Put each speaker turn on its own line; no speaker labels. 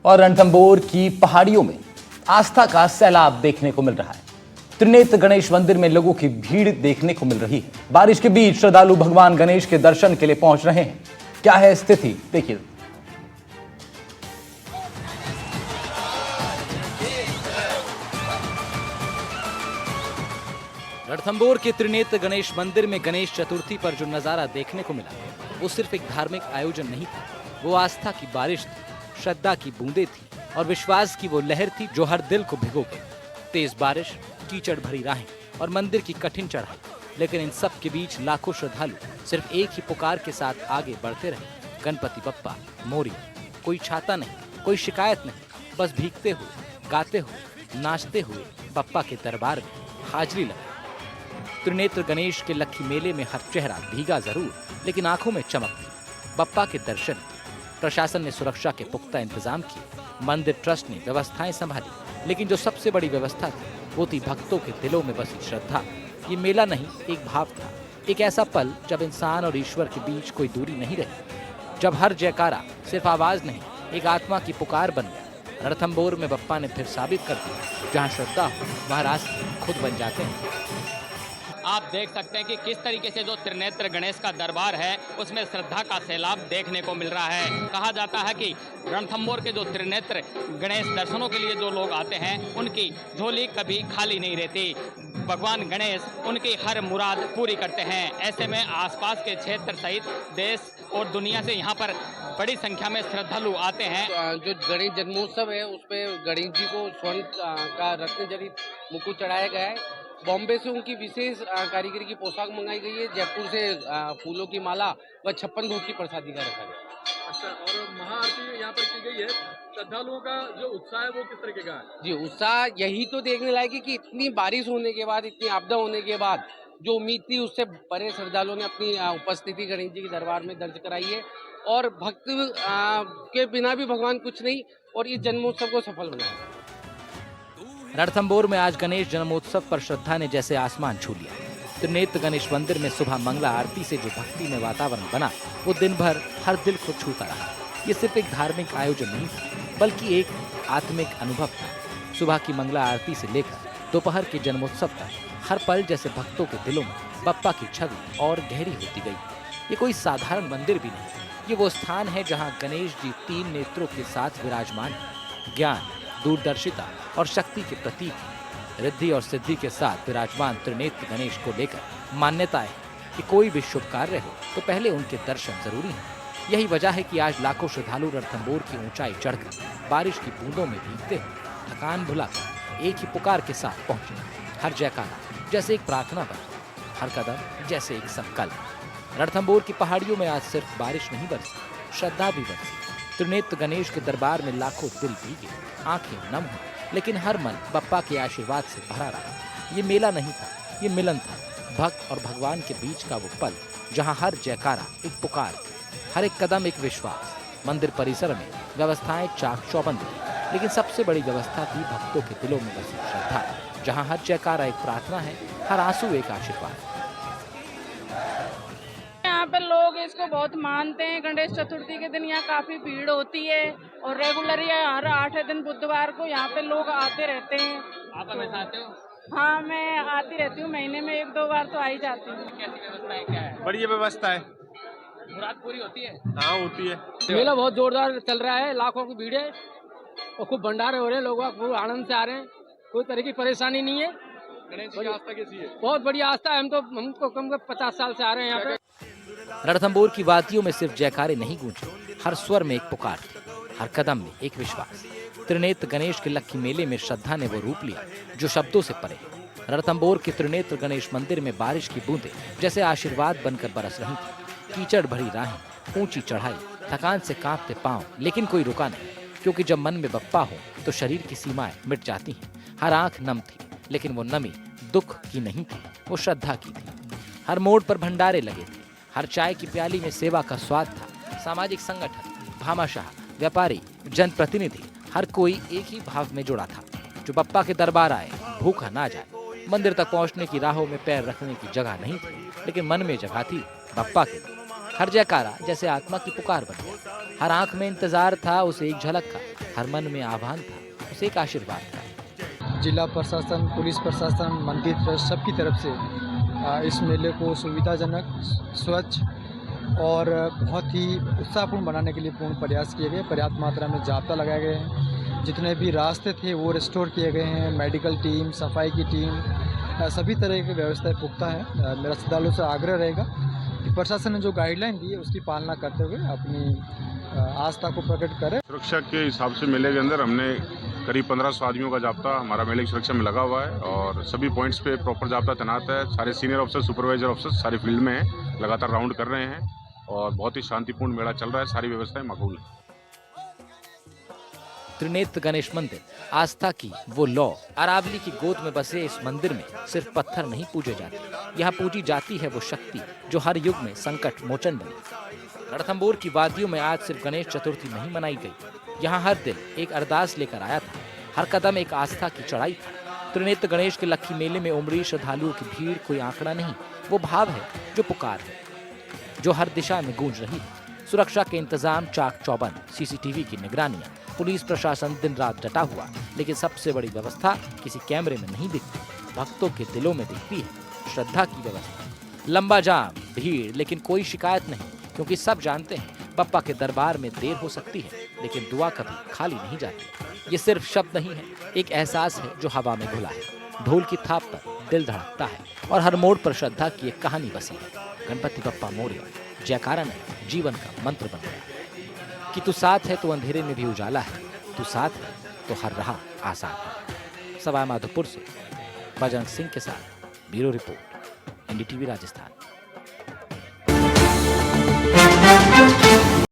और रणथंभौर की पहाड़ियों में आस्था का सैलाब देखने को मिल रहा है। त्रिनेत्र गणेश मंदिर में लोगों की भीड़ देखने को मिल रही है। बारिश के बीच श्रद्धालु भगवान गणेश के दर्शन के लिए पहुंच रहे हैं। क्या है स्थिति, देखिए। रणथंभौर के त्रिनेत्र गणेश मंदिर में गणेश चतुर्थी पर जो नजारा देखने को मिला वो सिर्फ एक धार्मिक आयोजन नहीं था, वो आस्था की बारिश थी, श्रद्धा की बूंदें थी और विश्वास की वो लहर थी जो हर दिल को भिगो गई। तेज बारिश, कीचड़ भरी राहें और मंदिर की कठिन चढ़ाई, लेकिन इन सब के बीच लाखों श्रद्धालु सिर्फ एक ही पुकार के साथ आगे बढ़ते रहे, गणपति बप्पा मोरिया। कोई छाता नहीं, कोई शिकायत नहीं, बस भीगते हुए, गाते हुए, नाचते हुए बप्पा के दरबार में हाजिरी लगा। त्रिनेत्र गणेश के लक्खी मेले में हर चेहरा भीगा जरूर, लेकिन आंखों में चमक थी। बप्पा के दर्शन। प्रशासन ने सुरक्षा के पुख्ता इंतजाम किए, मंदिर ट्रस्ट ने व्यवस्थाएं संभाली, लेकिन जो सबसे बड़ी व्यवस्था थी वो थी भक्तों के दिलों में बसी श्रद्धा। ये मेला नहीं, एक भाव था, एक ऐसा पल जब इंसान और ईश्वर के बीच कोई दूरी नहीं रही, जब हर जयकारा सिर्फ आवाज नहीं, एक आत्मा की पुकार बन गया। रणथंभौर में बप्पा ने फिर साबित कर दिया, जहाँ श्रद्धा हो वहाँ रास्ते खुद बन जाते हैं।
आप देख सकते हैं कि किस तरीके से जो त्रिनेत्र गणेश का दरबार है उसमें श्रद्धा का सैलाब देखने को मिल रहा है। कहा जाता है कि रणथंभौर के जो त्रिनेत्र गणेश दर्शनों के लिए जो लोग आते हैं उनकी झोली कभी खाली नहीं रहती। भगवान गणेश उनकी हर मुराद पूरी करते हैं। ऐसे में आसपास के क्षेत्र सहित देश और दुनिया से यहाँ पर बड़ी संख्या में श्रद्धालु आते हैं।
जो गणेश जन्मोत्सव है उस पे गणेश जी को स्वर्ण का रत्न जड़ित मुकुट चढ़ाया गया है। बॉम्बे से उनकी विशेष कारीगरी की पोशाक मंगाई गई है। जयपुर से फूलों की माला व 56 भोग की प्रसादी का रखा गया।
अच्छा, और महाआरती यहाँ पर की गई है। श्रद्धालुओं का जो उत्साह है वो किस तरीके का है?
जी, उत्साह यही तो देखने लायक है कि इतनी बारिश होने के बाद, इतनी आपदा होने के बाद जो उम्मीद थी उससे परे श्रद्धालुओं ने अपनी उपस्थिति गणेश जी के दरबार में दर्ज कराई है और भक्त के बिना भी भगवान कुछ नहीं, और इस जन्मोत्सव को सफल बनाया।
रणथंभौर में आज गणेश जन्मोत्सव पर श्रद्धा ने जैसे आसमान छू लिया। त्रिनेत्र गणेश मंदिर में सुबह मंगला आरती से जो भक्ति में वातावरण बना वो दिन भर हर दिल को छूता रहा। ये सिर्फ एक धार्मिक आयोजन नहीं था, बल्कि एक आत्मिक अनुभव था। सुबह की मंगला आरती से लेकर दोपहर के जन्मोत्सव तक हर पल जैसे भक्तों के दिलों में बप्पा की छवि और गहरी होती गई। ये कोई साधारण मंदिर भी नहीं, ये वो स्थान है जहाँ गणेश जी 3 नेत्रों के साथ विराजमान है। ज्ञान, दूरदर्शिता और शक्ति के प्रतीक हैं। रिद्धि और सिद्धि के साथ विराजमान त्रिनेत्र गणेश को लेकर मान्यता है कि कोई भी शुभ कार्य हो तो पहले उनके दर्शन जरूरी हैं। यही वजह है कि आज लाखों श्रद्धालु रणथंभौर की ऊंचाई चढ़कर बारिश की बूंदों में भीगते हुए थकान भुलाकर एक ही पुकार के साथ पहुंचे। हर जयकारा जैसे एक प्रार्थना बनी, हर कदम जैसे एक संकल्प। रणथंभौर की पहाड़ियों में आज सिर्फ बारिश नहीं बरसी, श्रद्धा भी बरसी। त्रिनेत्र गणेश के दरबार में लाखों दिल भीगे, आंखें नम हुई, लेकिन हर मन बप्पा के आशीर्वाद से भरा रहा। ये मेला नहीं था, ये मिलन था। भक्त और भगवान के बीच का वो पल जहां हर जयकारा एक पुकार थी, हर एक कदम एक विश्वास। मंदिर परिसर में व्यवस्थाएं चाक चौबंद थी, लेकिन सबसे बड़ी व्यवस्था थी भक्तों के दिलों में बसी श्रद्धा, जहां हर जयकारा एक प्रार्थना है, हर आंसू एक आशीर्वाद।
यहाँ पे लोग इसको बहुत मानते हैं। गणेश चतुर्थी के दिन यहाँ काफी भीड़ होती है और रेगुलर हर 8 दिन बुधवार को यहाँ पे लोग आते रहते हैं।
आप हमेशा आते हो?
हाँ, मैं आती रहती हूँ, महीने में 1-2 बार तो आ ही जाती हूँ।
कैसी व्यवस्था है, क्या है?
बढ़िया व्यवस्था है।
मुराद पूरी होती है?
हाँ, होती है।
मेला बहुत जोरदार चल रहा है, लाखों की भीड़ है और खूब भंडारे हो रहे हैं। लोग खूब आनंद से आ रहे हैं, कोई तरह की परेशानी नहीं है।
गणेश जी की आस्था कैसी है?
बहुत बड़ी आस्था है। हमको कम 50 साल से आ रहे हैं यहाँ पे।
रणथंभौर की वादियों में सिर्फ जयकारे नहीं गूंजे, हर स्वर में एक पुकार थी, हर कदम में एक विश्वास। त्रिनेत्र गणेश के लक्खी मेले में श्रद्धा ने वो रूप लिया जो शब्दों से परे है। रणथंभौर के त्रिनेत्र गणेश मंदिर में बारिश की बूंदें जैसे आशीर्वाद बनकर बरस रही थी। कीचड़ भरी राहें, ऊंची चढ़ाई, थकान से कांपते पांव, लेकिन कोई रुका नहीं, क्योंकि जब मन में बप्पा हो तो शरीर की सीमाएं मिट जाती हैं। हर आंख नम थी, लेकिन वो नमी दुख की नहीं थी, वो श्रद्धा की थी। हर मोड़ पर भंडारे लगे थे, हर चाय की प्याली में सेवा का स्वाद था। सामाजिक संगठन, भामाशाह, व्यापारी, जनप्रतिनिधि, हर कोई एक ही भाव में जुड़ा था, जो बप्पा के दरबार आए भूखा ना जाए। मंदिर तक पहुंचने की राहों में पैर रखने की जगह नहीं थी, लेकिन मन में जगह थी बप्पा के। हर जयकारा जैसे आत्मा की पुकार बन गया। हर आंख में इंतजार था, उसे एक झलक का, हर मन में आह्वान था, उसे एक आशीर्वाद था।
जिला प्रशासन, पुलिस प्रशासन, मंदिर ट्रस्ट सबकी तरफ से इस मेले को सुविधाजनक, स्वच्छ और बहुत ही उत्साहपूर्ण बनाने के लिए पूर्ण प्रयास किए गए। पर्याप्त मात्रा में जाब्ता लगाए गए हैं। जितने भी रास्ते थे वो रिस्टोर किए गए हैं। मेडिकल टीम, सफाई की टीम, सभी तरह की व्यवस्थाएं पुख्ता है। मेरा श्रद्धालुओं से आग्रह रहेगा कि प्रशासन ने जो गाइडलाइन दी है उसकी पालना करते हुए अपनी आस्था को प्रकट करें।
सुरक्षा के हिसाब से मेले के अंदर हमने करीब 1500 आदमियों का जाब्ता हमारा मेले की सुरक्षा में लगा हुआ है और सभी पॉइंट्स पे प्रॉपर जाब्ता तैनात है। सारे सीनियर ऑफिसर, सुपरवाइजर ऑफिसर सारे फील्ड में हैं, लगातार राउंड कर रहे हैं और बहुत ही शांतिपूर्ण मेला चल रहा है। सारी व्यवस्थाएं मकबूल है।
त्रिनेत्र गणेश मंदिर आस्था की वो लौ। अरावली की गोद में बसे इस मंदिर में सिर्फ पत्थर नहीं पूजे जाते, यहाँ पूजी जाती है वो शक्ति जो हर युग में संकट मोचन बनी। रणथंभौर की वादियों में आज सिर्फ गणेश चतुर्थी नहीं मनाई गई, यहाँ हर दिल एक अरदास लेकर आया था, हर कदम एक आस्था की चढ़ाई था। त्रिनेत्र गणेश के लक्खी मेले में उमड़ी श्रद्धालुओं की भीड़ कोई आंकड़ा नहीं, वो भाव है जो पुकार है, जो हर दिशा में गूंज रही है। सुरक्षा के इंतजाम चाक चौबंद, सीसीटीवी की निगरानियां, पुलिस प्रशासन दिन रात डटा हुआ, लेकिन सबसे बड़ी व्यवस्था किसी कैमरे में नहीं दिखती, भक्तों के दिलों में दिखती है, श्रद्धा की व्यवस्था। लंबा जाम, भीड़, लेकिन कोई शिकायत नहीं, क्योंकि सब जानते हैं बप्पा के दरबार में देर हो सकती है, लेकिन दुआ कभी खाली नहीं जाती। ये सिर्फ शब्द नहीं है, एक एहसास है जो हवा में घुला है। ढोल की थाप पर दिल धड़कता है और हर मोड़ पर श्रद्धा की एक कहानी बसी है। गणपति बप्पा मोरया जयकारा ने जीवन का मंत्र बन गया कि तू साथ है तो अंधेरे में भी उजाला है, तू साथ है तो हर राह आसान है। सवाई माधोपुर से बजरंग सिंह के साथ ब्यूरो रिपोर्ट, एनडीटीवी राजस्थान।